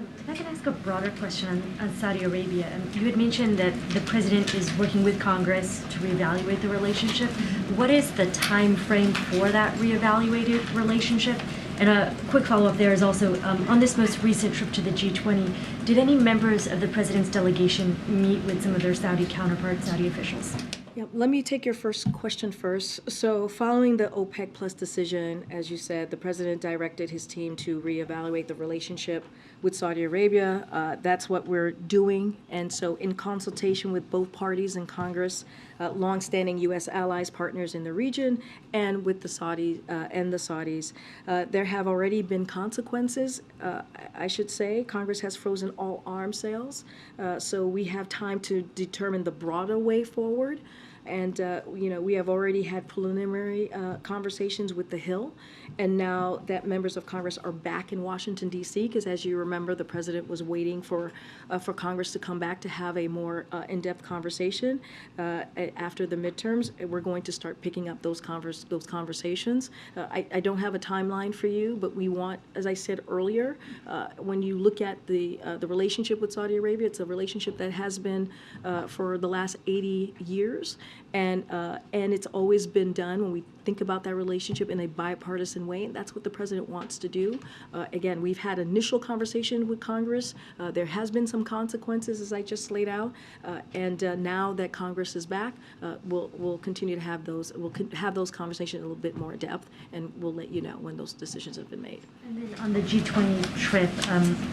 If I can ask a broader question on Saudi Arabia, you had mentioned that the president is working with Congress to reevaluate the relationship. What is the time frame for that reevaluated relationship? And a quick follow-up there is also, on this most recent trip to the G20, did any members of the president's delegation meet with some of their Saudi counterparts, Saudi officials? Yeah, let me take your first question first. So following the OPEC Plus decision, as you said, the president directed his team to reevaluate the relationship with Saudi Arabia. That's what we're doing. And so in consultation with both parties in Congress, longstanding U.S. allies, partners in the region, and with the Saudis, there have already been consequences. I should say Congress has frozen all arms sales. So we have time to determine the broader way forward. And, we have already had preliminary conversations with the Hill. And now that members of Congress are back in Washington, D.C., because as you remember, the president was waiting for Congress to come back to have a more in-depth conversation after the midterms. We're going to start picking up those conversations. I don't have a timeline for you, but we want, as I said earlier, when you look at the relationship with Saudi Arabia, it's a relationship that has been for the last 80 years. And it's always been done when we think about that relationship in a bipartisan way, and that's what the president wants to do. Again, we've had initial conversation with Congress. There has been some consequences, as I just laid out, and now that Congress is back, we'll continue to have those. We'll have those conversations a little bit more in depth, and we'll let you know when those decisions have been made. And then on the G20 trip,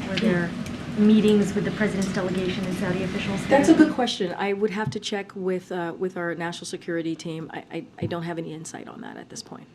were there meetings with the president's delegation and Saudi officials? That's a good question. I would have to check with our national security team. I don't have any insight on that at this point.